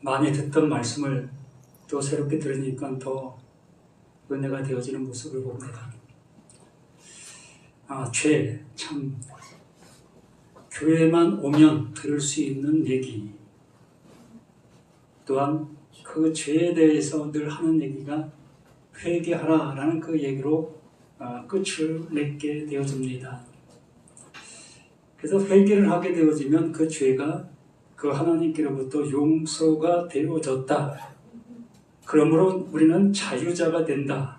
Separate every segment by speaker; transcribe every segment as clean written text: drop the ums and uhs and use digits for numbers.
Speaker 1: 많이 듣던 말씀을 또 새롭게 들으니까 더 은혜가 되어지는 모습을 봅니다. 죄, 참 교회만 오면 들을 수 있는 얘기, 또한 그 죄에 대해서 늘 하는 얘기가 회개하라라는 그 얘기로 끝을 맺게 되어집니다. 그래서 회개를 하게 되어지면 그 죄가 그 하나님께로부터 용서가 되어졌다. 그러므로 우리는 자유자가 된다.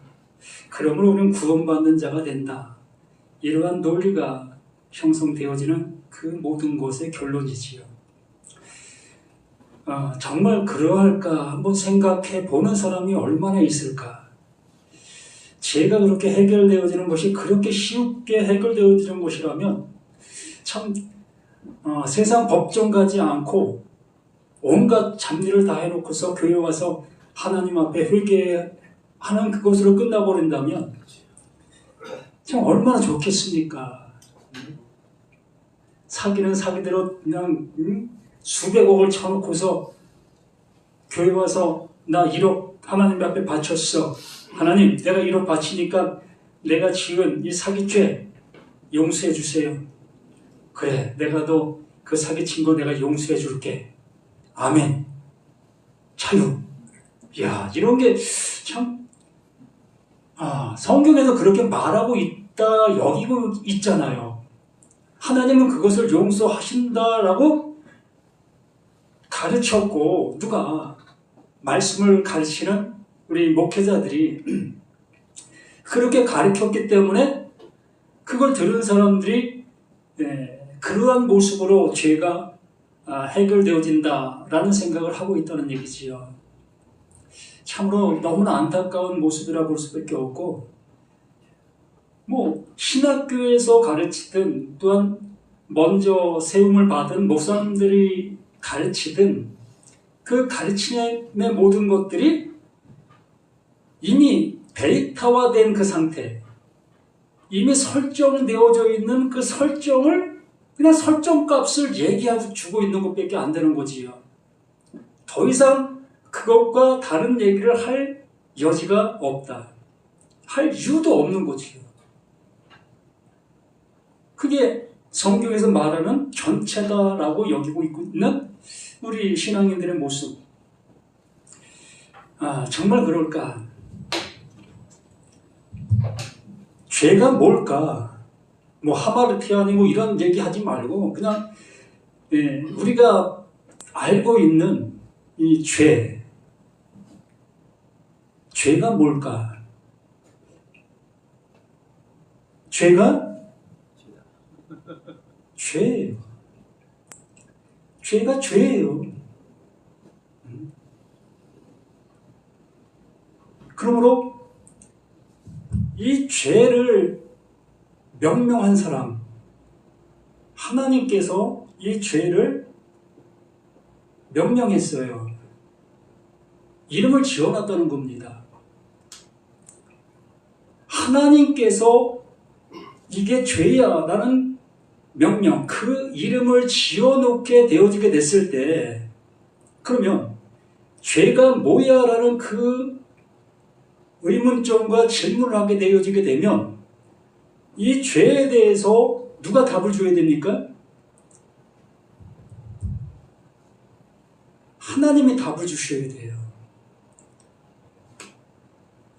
Speaker 1: 그러므로 우리는 구원받는 자가 된다. 이러한 논리가 형성되어지는 그 모든 것의 결론이지요. 정말 그러할까 한번 생각해 보는 사람이 얼마나 있을까? 죄가 그렇게 해결되어지는 것이 그렇게 쉽게 해결되어지는 것이라면 참 세상 법정 가지 않고 온갖 잡일을 다 해놓고서 교회 와서 하나님 앞에 회개하는 그것으로 끝나버린다면 참 얼마나 좋겠습니까? 사기는 사기대로 그냥 수백억을 쳐놓고서 교회 와서 나 1억 하나님 앞에 바쳤어. 하나님 내가 1억 바치니까 내가 지은 이 사기죄 용서해 주세요. 그래 내가 너 그 사기친 거 내가 용서해 줄게. 아멘. 자유. 이야 이런 게 참 성경에서 그렇게 말하고 있다 여기고 있잖아요. 하나님은 그것을 용서하신다라고 가르쳤고 누가 말씀을 가르치는 우리 목회자들이 그렇게 가르쳤기 때문에 그걸 들은 사람들이 그러한 모습으로 죄가 해결되어진다라는 생각을 하고 있다는 얘기지요. 참으로 너무나 안타까운 모습이라 볼 수밖에 없고 신학교에서 가르치든 또한 먼저 세움을 받은 목사님들이 가르치든 그 가르침의 모든 것들이 이미 데이터화된 그 상태, 이미 설정되어져 있는 그 설정을 그냥 설정값을 얘기하고 주고 있는 것밖에 안 되는 거지요. 더 이상 그것과 다른 얘기를 할 여지가 없다. 할 이유도 없는 거지요. 그게 성경에서 말하는 전체다라고 여기고 있는 우리 신앙인들의 모습. 정말 그럴까? 죄가 뭘까? 하마르티아니 이런 얘기 하지 말고 그냥 우리가 알고 있는 이 죄가 뭘까? 죄가 죄예요. 죄가 죄예요. 그러므로 이 죄를 명명한 사람, 하나님께서 이 죄를 명명했어요. 이름을 지어놨다는 겁니다. 하나님께서 이게 죄야 라는 명령, 그 이름을 지어놓게 되어지게 됐을 때 그러면 죄가 뭐야 라는 그 의문점과 질문을 하게 되어지게 되면 이 죄에 대해서 누가 답을 줘야 됩니까? 하나님이 답을 주셔야 돼요.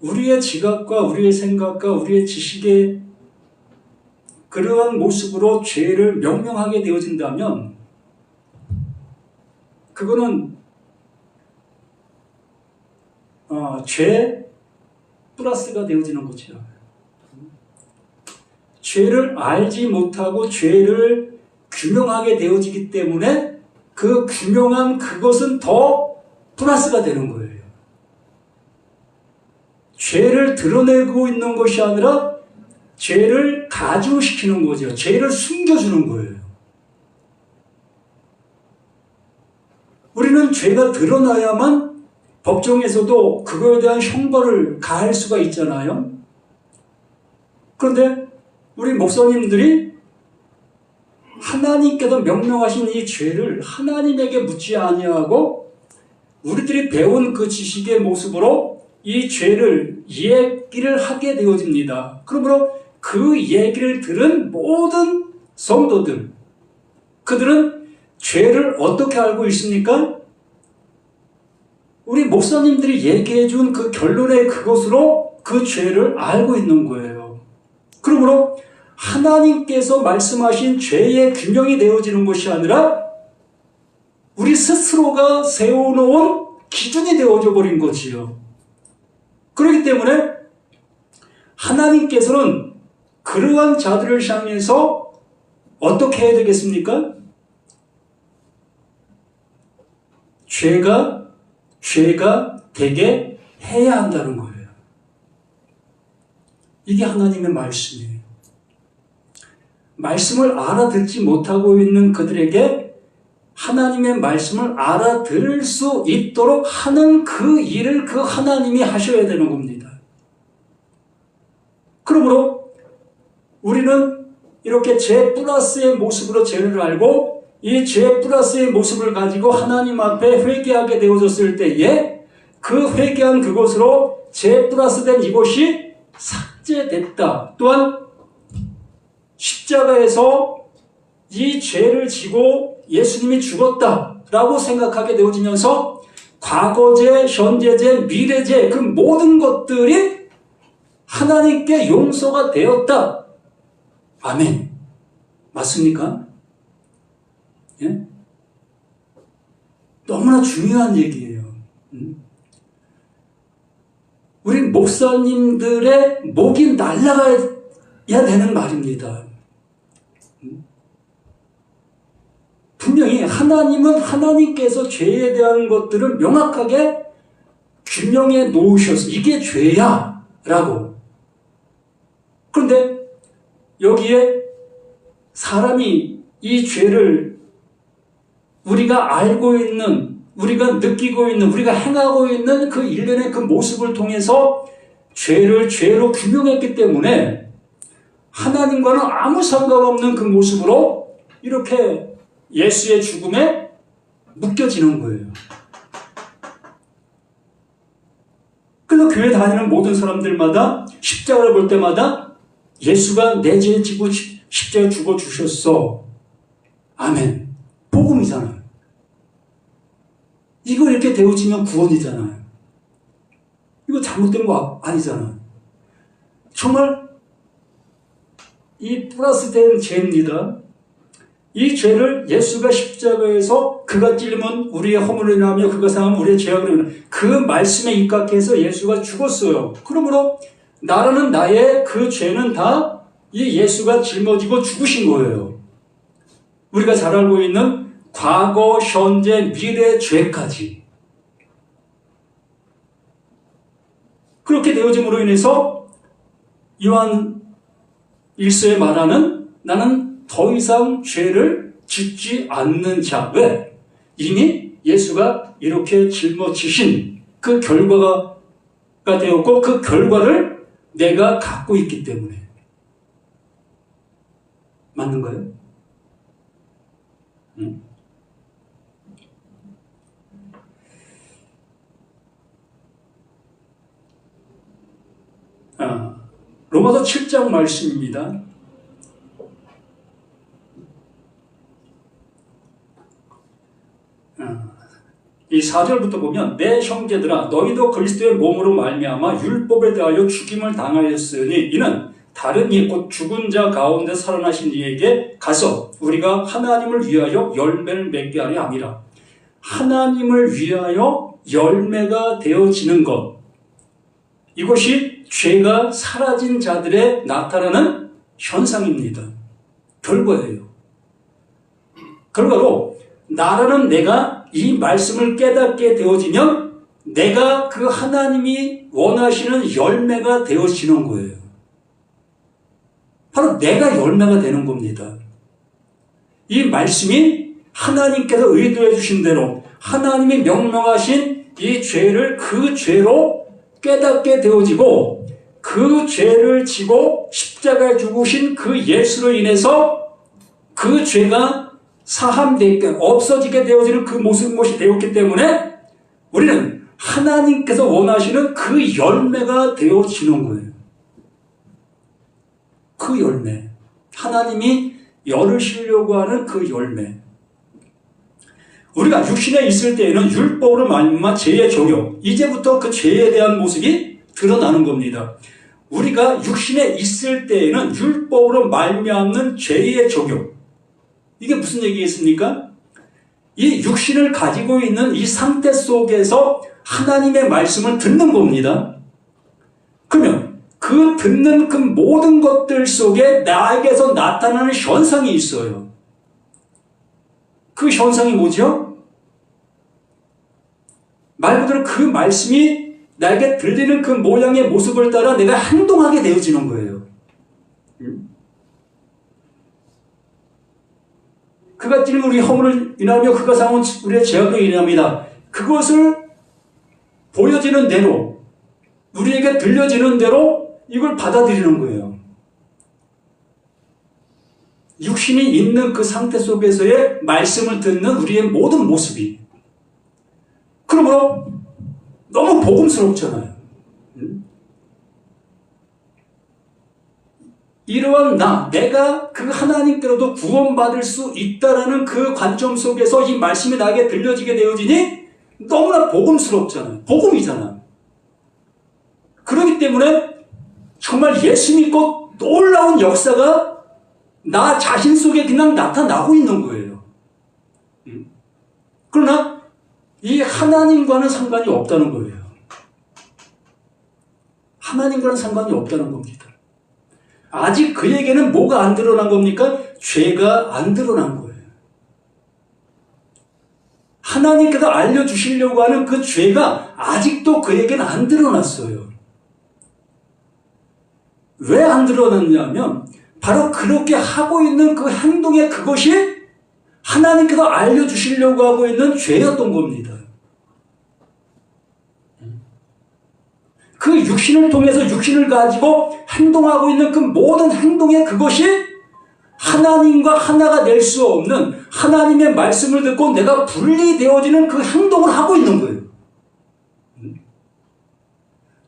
Speaker 1: 우리의 지각과 우리의 생각과 우리의 지식의 그러한 모습으로 죄를 명명하게 되어진다면 그거는 죄 플러스가 되어지는 거죠. 죄를 알지 못하고 죄를 규명하게 되어지기 때문에 그 규명한 그것은 더 플러스가 되는 거예요. 죄를 드러내고 있는 것이 아니라 죄를 가중시키는 거죠. 죄를 숨겨주는 거예요. 우리는 죄가 드러나야만 법정에서도 그거에 대한 형벌을 가할 수가 있잖아요. 그런데 우리 목사님들이 하나님께서 명령하신 이 죄를 하나님에게 묻지 아니하고 우리들이 배운 그 지식의 모습으로 이 죄를 얘기를 하게 되어집니다. 그러므로 그 얘기를 들은 모든 성도들, 그들은 죄를 어떻게 알고 있습니까? 우리 목사님들이 얘기해 준 그 결론의 그것으로 그 죄를 알고 있는 거예요. 그러므로 하나님께서 말씀하신 죄의 규명이 되어지는 것이 아니라 우리 스스로가 세워놓은 기준이 되어져 버린 거지요. 그렇기 때문에 하나님께서는 그러한 자들을 향해서 어떻게 해야 되겠습니까? 죄가 되게 해야 한다는 거예요. 이게 하나님의 말씀이에요. 말씀을 알아듣지 못하고 있는 그들에게 하나님의 말씀을 알아들을 수 있도록 하는 그 일을 그 하나님이 하셔야 되는 겁니다. 그러므로 우리는 이렇게 죄 플러스의 모습으로 죄를 알고 이 죄 플러스의 모습을 가지고 하나님 앞에 회개하게 되어졌을 때에 그 회개한 그것으로 죄 플러스된 이것이 삭제됐다. 또한 십자가에서 이 죄를 지고 예수님이 죽었다라고 생각하게 되어지면서 과거죄, 현재죄, 미래죄 그 모든 것들이 하나님께 용서가 되었다. 아멘. 맞습니까? 예? 너무나 중요한 얘기예요. 우리 목사님들의 목이 날아가야 되는 말입니다. 분명히 하나님은 하나님께서 죄에 대한 것들을 명확하게 규명해 놓으셔서 이게 죄야 라고. 그런데 여기에 사람이 이 죄를 우리가 알고 있는, 우리가 느끼고 있는, 우리가 행하고 있는 그 일련의 그 모습을 통해서 죄를 죄로 규명했기 때문에 하나님과는 아무 상관없는 그 모습으로 이렇게 예수의 죽음에 묶여지는 거예요. 그래서 교회 다니는 모든 사람들마다 십자가를 볼 때마다 예수가 내 죄 지고 십자가에 죽어 주셨어. 아멘. 복음이잖아요. 이거 이렇게 되어지면 구원이잖아요. 이거 잘못된 거 아니잖아요. 정말 이 플러스된 죄입니다. 이 죄를 예수가 십자가에서 그가 찔리면 우리의 허물을 인하며 그가 상하면 우리의 죄악을 인하며 그 말씀에 입각해서 예수가 죽었어요. 그러므로 나라는 나의 그 죄는 다 이 예수가 짊어지고 죽으신 거예요. 우리가 잘 알고 있는 과거, 현재, 미래 죄까지. 그렇게 되어짐으로 인해서 요한 1서에 말하는 나는 더 이상 죄를 짓지 않는 자. 왜? 이미 예수가 이렇게 짊어지신 그 결과가 되었고 그 결과를 내가 갖고 있기 때문에. 맞는가요? 로마서 7장 말씀입니다. 이 4절부터 보면 내 형제들아 너희도 그리스도의 몸으로 말미암아 율법에 대하여 죽임을 당하였으니 이는 다른 이 곧 죽은 자 가운데 살아나신 이에게 가서 우리가 하나님을 위하여 열매를 맺게 하려 함이라. 하나님을 위하여 열매가 되어지는 것, 이것이 죄가 사라진 자들의 나타나는 현상입니다. 결과예요. 결과로 나라는 내가 이 말씀을 깨닫게 되어지면 내가 그 하나님이 원하시는 열매가 되어지는 거예요. 바로 내가 열매가 되는 겁니다. 이 말씀이 하나님께서 의도해 주신 대로 하나님이 명령하신 이 죄를 그 죄로 깨닫게 되어지고 그 죄를 지고 십자가에 죽으신 그 예수로 인해서 그 죄가 사함되게 없어지게 되어지는 그 모습이 되었기 때문에 우리는 하나님께서 원하시는 그 열매가 되어지는 거예요. 그 열매. 하나님이 열으시려고 하는 그 열매. 우리가 육신에 있을 때에는 율법으로 말미암아 죄의 종교, 이제부터 그 죄에 대한 모습이 드러나는 겁니다. 우리가 육신에 있을 때에는 율법으로 말미암는 죄의 종교. 이게 무슨 얘기겠습니까? 이 육신을 가지고 있는 이 상태 속에서 하나님의 말씀을 듣는 겁니다. 그러면 그 듣는 그 모든 것들 속에 나에게서 나타나는 현상이 있어요. 그 현상이 뭐죠? 말 그대로 그 말씀이 나에게 들리는 그 모양의 모습을 따라 내가 행동하게 되어지는 거예요. 그가 찔린 우리 허물을 인하며 그가 상한 우리의 죄악으로 인합니다. 그것을 보여지는 대로, 우리에게 들려지는 대로 이걸 받아들이는 거예요. 육신이 있는 그 상태 속에서의 말씀을 듣는 우리의 모든 모습이. 그러므로 너무 복음스럽잖아요. 이러한 내가 그 하나님께로도 구원받을 수 있다라는 그 관점 속에서 이 말씀이 나에게 들려지게 되어지니 너무나 복음스럽잖아요. 복음이잖아요. 그렇기 때문에 정말 예수 믿고 놀라운 역사가 나 자신 속에 그냥 나타나고 있는 거예요. 그러나 이 하나님과는 상관이 없다는 거예요. 하나님과는 상관이 없다는 겁니다. 아직 그에게는 뭐가 안 드러난 겁니까? 죄가 안 드러난 거예요. 하나님께서 알려주시려고 하는 그 죄가 아직도 그에게는 안 드러났어요. 왜 안 드러났냐면 바로 그렇게 하고 있는 그 행동의 그것이 하나님께서 알려주시려고 하고 있는 죄였던 겁니다. 그 육신을 통해서 육신을 가지고 행동하고 있는 그 모든 행동의 그것이 하나님과 하나가 될 수 없는 하나님의 말씀을 듣고 내가 분리되어지는 그 행동을 하고 있는 거예요.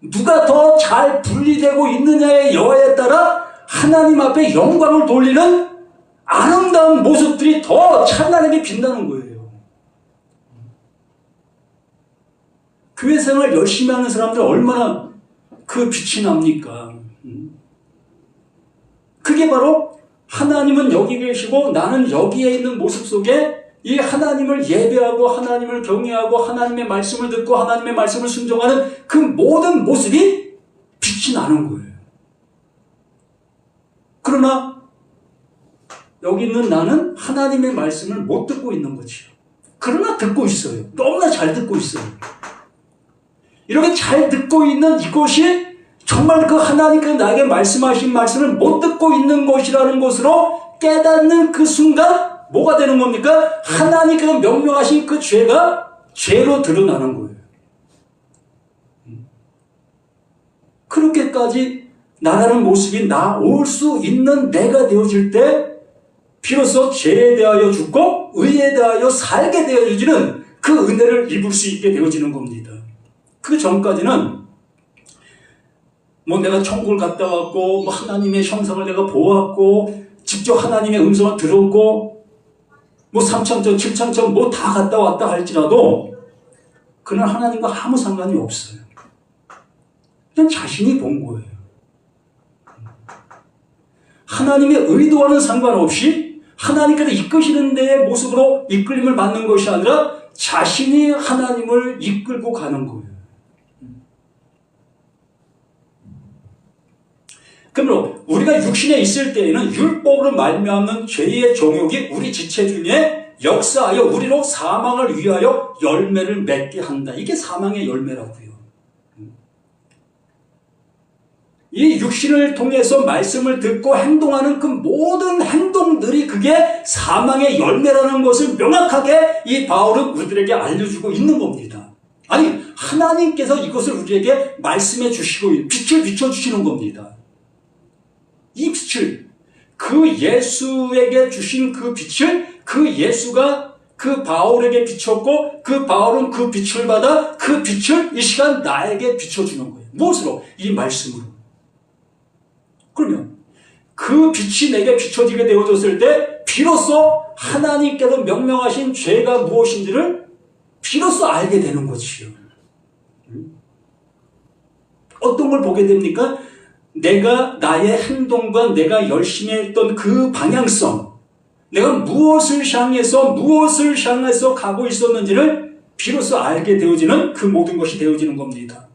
Speaker 1: 누가 더 잘 분리되고 있느냐의 여하에 따라 하나님 앞에 영광을 돌리는 아름다운 모습들이 더 찬란하게 빛나는 거예요. 교회 생활 열심히 하는 사람들 얼마나 그 빛이 납니까? 그게 바로 하나님은 여기 계시고 나는 여기에 있는 모습 속에 이 하나님을 예배하고 하나님을 경외하고 하나님의 말씀을 듣고 하나님의 말씀을 순종하는 그 모든 모습이 빛이 나는 거예요. 그러나 여기 있는 나는 하나님의 말씀을 못 듣고 있는 거지요. 그러나 듣고 있어요. 너무나 잘 듣고 있어요. 이렇게 잘 듣고 있는 이것이 정말 그 하나님께서 나에게 말씀하신 말씀을 못 듣고 있는 것이라는 것으로 깨닫는 그 순간 뭐가 되는 겁니까? 하나님께서 명령하신 그 죄가 죄로 드러나는 거예요. 그렇게까지 나라는 모습이 나올 수 있는 내가 되어질 때 비로소 죄에 대하여 죽고 의에 대하여 살게 되어지는 그 은혜를 입을 수 있게 되어지는 겁니다. 그 전까지는 내가 천국을 갔다 왔고 하나님의 형상을 내가 보았고 직접 하나님의 음성을 들었고 3,000점 7,000점 다 갔다 왔다 할지라도 그는 하나님과 아무 상관이 없어요. 그냥 자신이 본 거예요. 하나님의 의도와는 상관없이 하나님께서 이끄시는 데의 모습으로 이끌림을 받는 것이 아니라 자신이 하나님을 이끌고 가는 거예요. 그러므로 우리가 육신에 있을 때에는 율법으로 말미암는 죄의 정욕이 우리 지체 중에 역사하여 우리로 사망을 위하여 열매를 맺게 한다. 이게 사망의 열매라고요. 이 육신을 통해서 말씀을 듣고 행동하는 그 모든 행동들이 그게 사망의 열매라는 것을 명확하게 이 바울은 우리들에게 알려주고 있는 겁니다. 아니, 하나님께서 이것을 우리에게 말씀해 주시고 빛을 비춰주시는 겁니다. 이 빛을, 그 예수에게 주신 그 빛을 그 예수가 그 바울에게 비췄고 그 바울은 그 빛을 받아 그 빛을 이 시간 나에게 비춰주는 거예요. 무엇으로? 이 말씀으로. 그러면 그 빛이 내게 비춰지게 되어졌을 때 비로소 하나님께서 명명하신 죄가 무엇인지를 비로소 알게 되는 거지요. 어떤 걸 보게 됩니까? 내가 나의 행동과 내가 열심히 했던 그 방향성, 내가 무엇을 향해서 가고 있었는지를 비로소 알게 되어지는 그 모든 것이 되어지는 겁니다.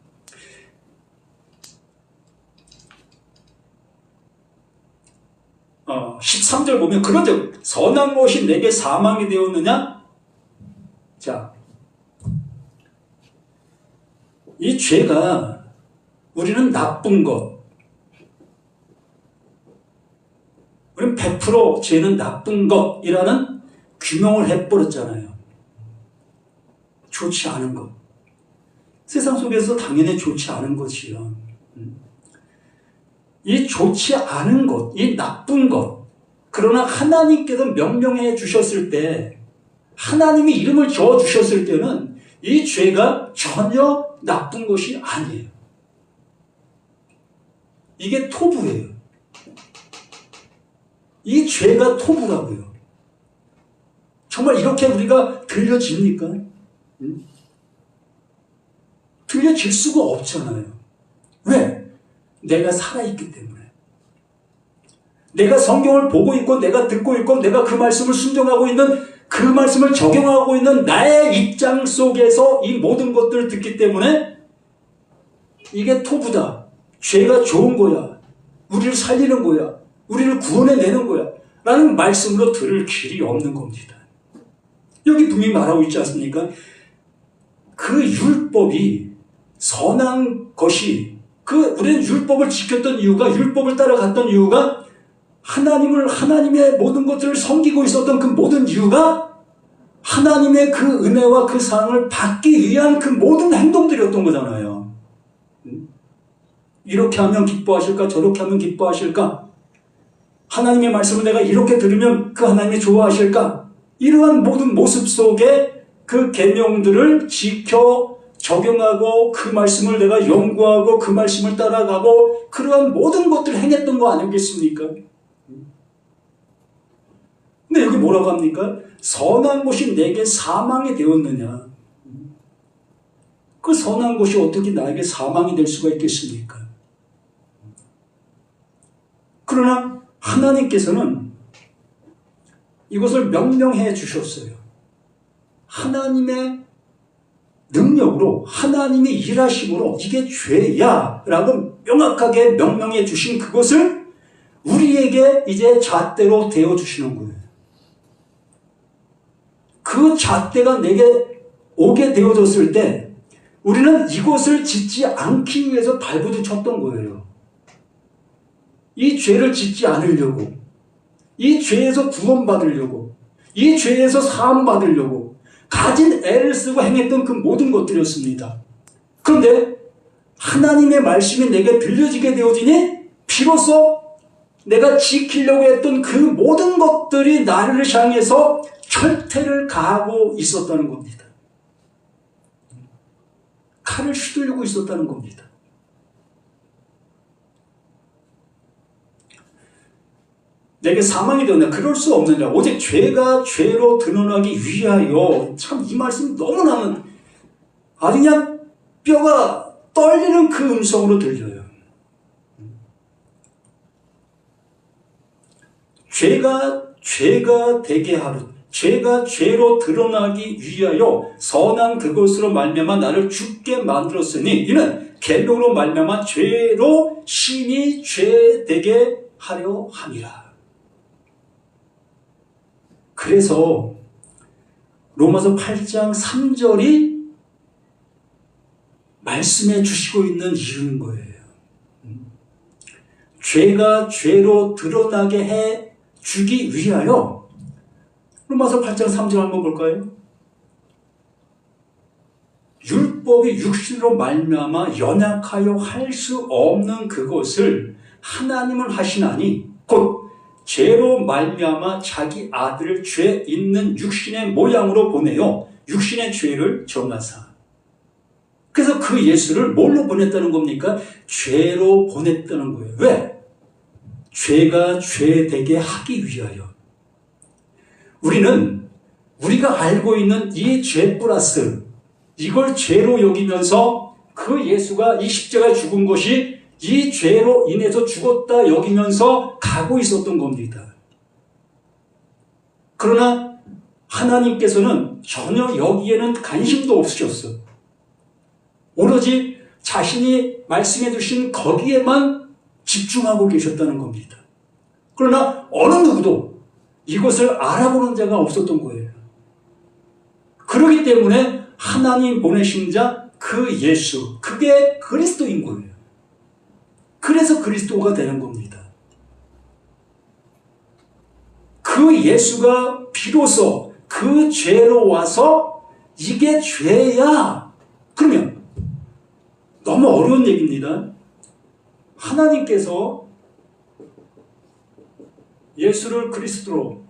Speaker 1: 어, 13절 보면 그런즉 선한 것이 내게 사망이 되었느냐? 자, 이 죄가 우리는 나쁜 것, 우리는 100% 죄는 나쁜 것이라는 규명을 해버렸잖아요. 좋지 않은 것. 세상 속에서 당연히 좋지 않은 것이요. 이 좋지 않은 것, 이 나쁜 것, 그러나 하나님께서 명령해 주셨을 때, 하나님이 이름을 지어 주셨을 때는 이 죄가 전혀 나쁜 것이 아니에요. 이게 토부예요. 이 죄가 토부라고요. 정말 이렇게 우리가 들려집니까? 들려질 수가 없잖아요. 왜? 내가 살아있기 때문에. 내가 성경을 보고 있고 내가 듣고 있고 내가 그 말씀을 순종하고 있는 그 말씀을 적용하고 있는 나의 입장 속에서 이 모든 것들을 듣기 때문에 이게 토부다. 죄가 좋은 거야. 우리를 살리는 거야. 우리를 구원해내는 거야. 라는 말씀으로 들을 길이 없는 겁니다. 여기 분명히 말하고 있지 않습니까? 그 율법이 선한 것이 우리는 율법을 지켰던 이유가, 율법을 따라갔던 이유가 하나님의 모든 것들을 섬기고 있었던 그 모든 이유가 하나님의 그 은혜와 그 사랑을 받기 위한 그 모든 행동들이었던 거잖아요. 이렇게 하면 기뻐하실까? 저렇게 하면 기뻐하실까? 하나님의 말씀을 내가 이렇게 들으면 그 하나님이 좋아하실까? 이러한 모든 모습 속에 그 계명들을 지켜 적용하고 그 말씀을 내가 연구하고 그 말씀을 따라가고 그러한 모든 것들을 행했던 거 아니겠습니까? 근데 여기 뭐라고 합니까? 선한 것이 내게 사망이 되었느냐? 그 선한 것이 어떻게 나에게 사망이 될 수가 있겠습니까? 그러나 하나님께서는 이것을 명령해 주셨어요. 하나님의 능력으로, 하나님의 일하심으로 이게 죄야 라고 명확하게 명령해 주신 그것을 우리에게 이제 잣대로 대어 주시는 거예요. 그 잣대가 내게 오게 되어졌을 때 우리는 이것을 짓지 않기 위해서 발부딪혔던 거예요. 이 죄를 짓지 않으려고, 이 죄에서 구원받으려고, 이 죄에서 사함받으려고 가진 애를 쓰고 행했던 그 모든 것들이었습니다. 그런데 하나님의 말씀이 내게 들려지게 되어지니 비로소 내가 지키려고 했던 그 모든 것들이 나를 향해서 철퇴를 가하고 있었다는 겁니다. 칼을 휘두르고 있었다는 겁니다. 내게 사망이 되었냐? 그럴 수 없느냐? 오직 죄가 죄로 드러나기 위하여. 참 이 말씀이 너무나 아주 그냥 뼈가 떨리는 그 음성으로 들려요. 죄가 되게 하루, 죄가 죄로 드러나기 위하여 선한 그것으로 말미암아 나를 죽게 만들었으니 이는 계명으로 말미암아 죄로 심히 죄되게 하려 함이라. 그래서 로마서 8장 3절이 말씀해 주시고 있는 이유인 거예요. 죄가 죄로 드러나게 해 주기 위하여. 로마서 8장 3절 한번 볼까요? 율법이 육신으로 말미암아 연약하여 할 수 없는 그것을 하나님은 하시나니 곧 죄로 말미암아 자기 아들을 죄 있는 육신의 모양으로 보내요. 육신의 죄를 정하사. 그래서 그 예수를 뭘로 보냈다는 겁니까? 죄로 보냈다는 거예요. 왜? 죄가 죄되게 하기 위하여. 우리는 우리가 알고 있는 이 죄 플러스 이걸 죄로 여기면서 그 예수가 이 십자가에 죽은 것이 이 죄로 인해서 죽었다 여기면서 가고 있었던 겁니다. 그러나 하나님께서는 전혀 여기에는 관심도 없으셨어. 오로지 자신이 말씀해 주신 거기에만 집중하고 계셨다는 겁니다. 그러나 어느 누구도 이것을 알아보는 자가 없었던 거예요. 그렇기 때문에 하나님 보내신 자 그 예수, 그게 그리스도인 거예요. 그래서 그리스도가 되는 겁니다. 그 예수가 비로소 그 죄로 와서 이게 죄야. 그러면 너무 어려운 얘기입니다. 하나님께서 예수를 그리스도로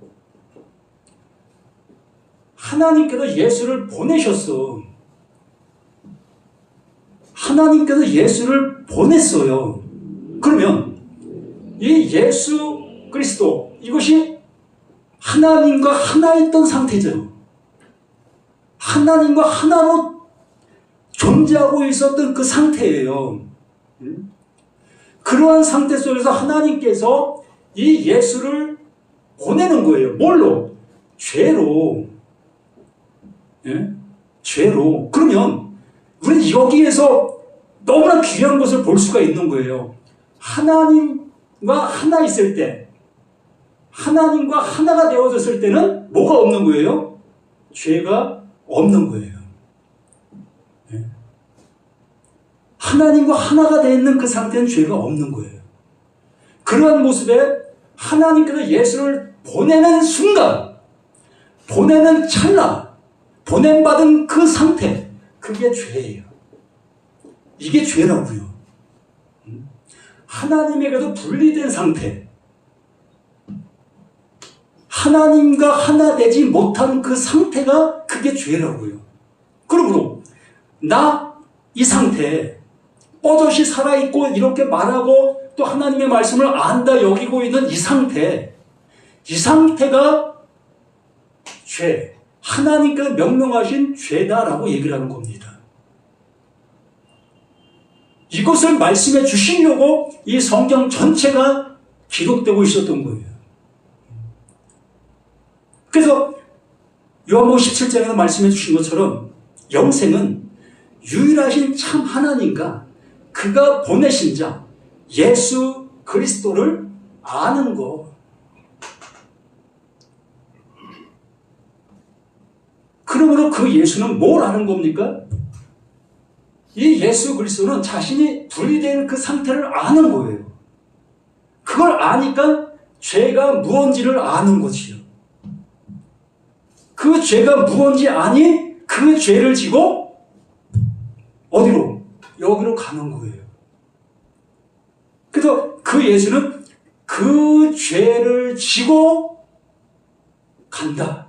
Speaker 1: 하나님께서 예수를 보내셨어. 하나님께서 예수를 보냈어요. 그러면 이 예수 그리스도 이것이 하나님과 하나였던 상태죠. 하나님과 하나로 존재하고 있었던 그 상태예요. 그러한 상태 속에서 하나님께서 이 예수를 보내는 거예요. 뭘로? 죄로. 예? 죄로. 그러면 우리는 여기에서 너무나 귀한 것을 볼 수가 있는 거예요. 하나님과 하나 있을 때, 하나님과 하나가 되어졌을 때는 뭐가 없는 거예요? 죄가 없는 거예요. 예? 하나님과 하나가 되어 있는 그 상태는 죄가 없는 거예요. 그러한 모습에 하나님께서 예수를 보내는 순간, 보내는 찰나, 보냄받은 그 상태, 그게 죄예요. 이게 죄라고요. 하나님에게도 분리된 상태, 하나님과 하나 되지 못한 그 상태가 그게 죄라고요. 그러므로 나 이 상태 뻗어시 살아있고 이렇게 말하고 또 하나님의 말씀을 안다 여기고 있는 이 상태가 죄, 하나님께서 명령하신 죄다라고 얘기를 하는 겁니다. 이것을 말씀해 주시려고 이 성경 전체가 기록되고 있었던 거예요. 그래서 요한복음 17장에서 말씀해 주신 것처럼 영생은 유일하신 참 하나님과 그가 보내신 자 예수 그리스도를 아는 것. 그러므로 그 예수는 뭘 아는 겁니까? 이 예수 그리스도는 자신이 분리된 그 상태를 아는 거예요. 그걸 아니까 죄가 무언지를 아는 거지요. 그 죄가 무언지 아니 그 죄를 지고 어디로? 여기로 가는 거예요. 그래서 그 예수는 그 죄를 지고 간다.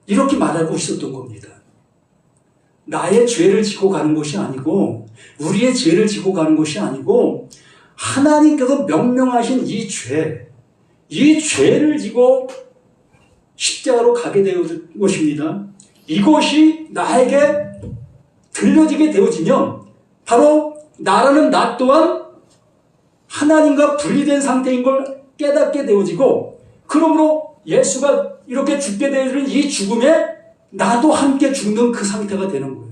Speaker 1: 이렇게 말하고 있었던 겁니다. 나의 죄를 지고 가는 것이 아니고 우리의 죄를 지고 가는 것이 아니고 하나님께서 명령하신 이 죄를 지고 십자가로 가게 되어진 것입니다. 이것이 나에게 들려지게 되어지면 바로 나라는 나 또한 하나님과 분리된 상태인 걸 깨닫게 되어지고 그러므로 예수가 이렇게 죽게 되어지는 이 죽음에 나도 함께 죽는 그 상태가 되는 거예요.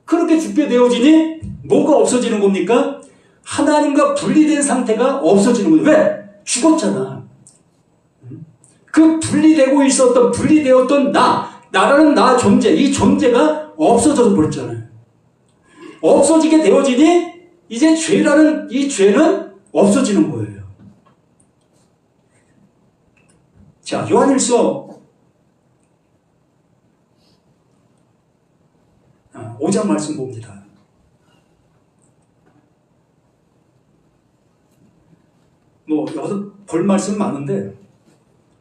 Speaker 1: 그렇게 죽게 되어지니 뭐가 없어지는 겁니까? 하나님과 분리된 상태가 없어지는 거예요. 왜? 죽었잖아. 그 분리되었던 나라는 나 존재, 이 존재가 없어져 버렸잖아요. 없어지게 되어지니 이제 죄라는 이 죄는 없어지는 거예요. 자, 요한일서 5장 말씀 봅니다. 여기서 볼 말씀 많은데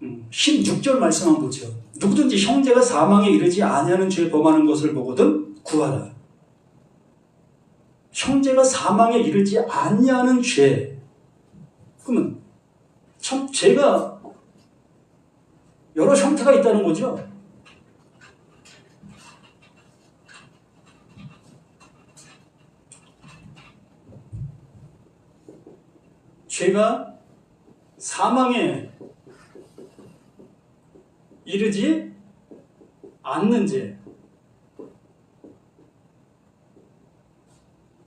Speaker 1: 16절 말씀 한번 보죠. 누구든지 형제가 사망에 이르지 아니하는 죄 범하는 것을 보거든 구하라. 형제가 사망에 이르지 아니하는 죄. 그러면 참 죄가 여러 형태가 있다는 거죠. 죄가 사망에 이르지 않는 죄,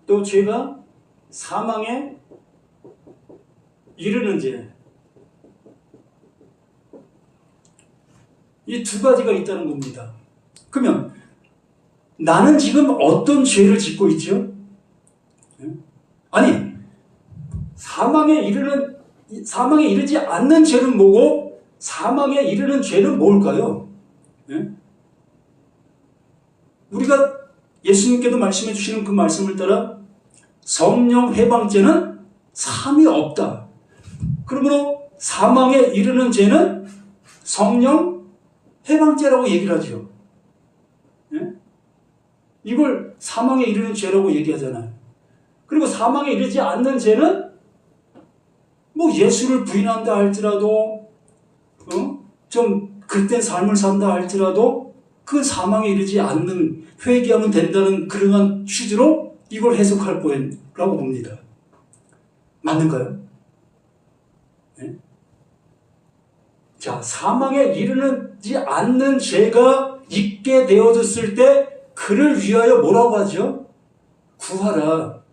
Speaker 1: 또 죄가 사망에 이르는 죄, 이 두 가지가 있다는 겁니다. 그러면 나는 지금 어떤 죄를 짓고 있죠? 아니, 사망에 이르지 않는 죄는 뭐고 사망에 이르는 죄는 뭘까요? 우리가 예수님께도 말씀해 주시는 그 말씀을 따라 성령 해방죄는 삶이 없다. 그러므로 사망에 이르는 죄는 성령 해방죄라고 얘기를 하죠. 이걸 사망에 이르는 죄라고 얘기하잖아요. 그리고 사망에 이르지 않는 죄는 뭐 예수를 부인한다 할지라도 좀 그릇된 삶을 산다 할지라도 그 사망에 이르지 않는, 회개하면 된다는 그러한 취지로 이걸 해석할 거라고 봅니다. 맞는가요? 네? 자, 사망에 이르지 않는 죄가 있게 되어졌을 때 그를 위하여 뭐라고 하죠? 구하라.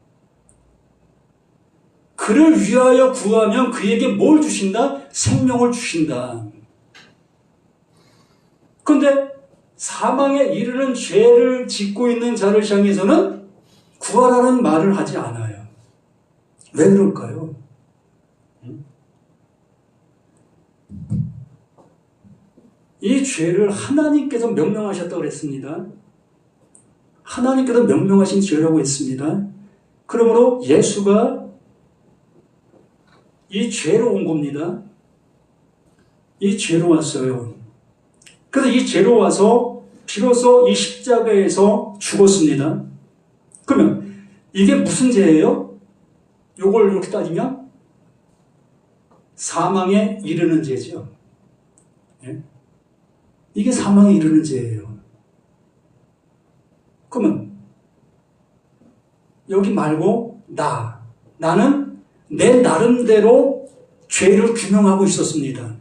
Speaker 1: 그를 위하여 구하면 그에게 뭘 주신다? 생명을 주신다. 그런데 사망에 이르는 죄를 짓고 있는 자를 향해서는 구하라는 말을 하지 않아요. 왜 그럴까요? 이 죄를 하나님께서 명명하셨다고 그랬습니다. 하나님께서 명명하신 죄라고 했습니다. 그러므로 예수가 이 죄로 온 겁니다. 이 죄로 왔어요. 그래서 이 죄로 와서 비로소 이 십자가에서 죽었습니다. 그러면 이게 무슨 죄예요? 요걸 이렇게 따지면 사망에 이르는 죄죠. 예? 이게 사망에 이르는 죄예요. 그러면 여기 말고 나는 내 나름대로 죄를 규명하고 있었습니다.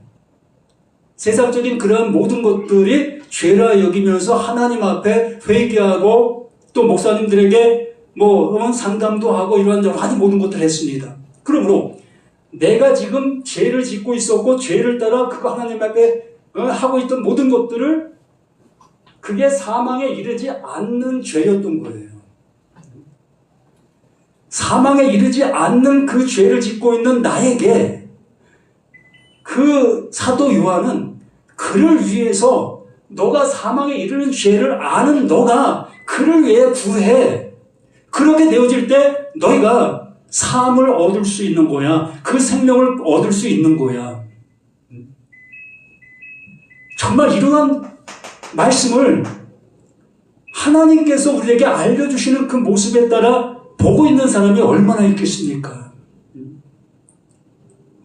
Speaker 1: 세상적인 그런 모든 것들이 죄라 여기면서 하나님 앞에 회개하고 또 목사님들에게 상담도 하고 이러한 여러 가지 모든 것들을 했습니다. 그러므로 내가 지금 죄를 짓고 있었고 죄를 따라 그거 하나님 앞에 하고 있던 모든 것들을 그게 사망에 이르지 않는 죄였던 거예요. 사망에 이르지 않는 그 죄를 짓고 있는 나에게 그 사도 요한은 그를 위해서 너가 사망에 이르는 죄를 아는 너가 그를 위해 구해. 그렇게 되어질 때 너희가 삶을 얻을 수 있는 거야. 그 생명을 얻을 수 있는 거야. 정말 이러한 말씀을 하나님께서 우리에게 알려주시는 그 모습에 따라 보고 있는 사람이 얼마나 있겠습니까?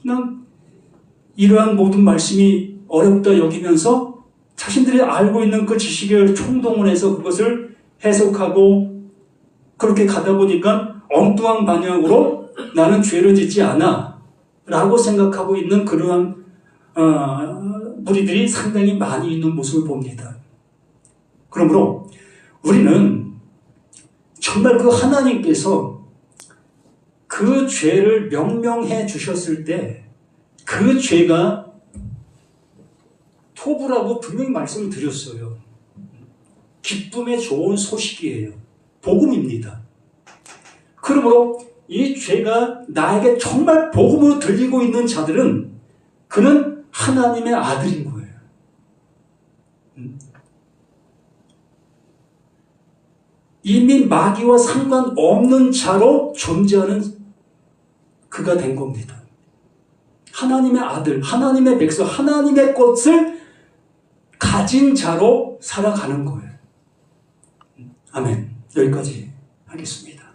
Speaker 1: 그냥 이러한 모든 말씀이 어렵다 여기면서 자신들이 알고 있는 그 지식을 총동원해서 그것을 해석하고 그렇게 가다 보니까 엉뚱한 방향으로 나는 죄를 짓지 않아 라고 생각하고 있는 그러한 무리들이 상당히 많이 있는 모습을 봅니다. 그러므로 우리는 정말 그 하나님께서 그 죄를 명명해 주셨을 때 그 죄가 토부라고 분명히 말씀을 드렸어요. 기쁨의 좋은 소식이에요. 복음입니다. 그러므로 이 죄가 나에게 정말 복음으로 들리고 있는 자들은 그는 하나님의 아들인 거예요. 이미 마귀와 상관없는 자로 존재하는 그가 된 겁니다. 하나님의 아들, 하나님의 백성, 하나님의 것을 가진 자로 살아가는 거예요. 아멘. 여기까지 하겠습니다.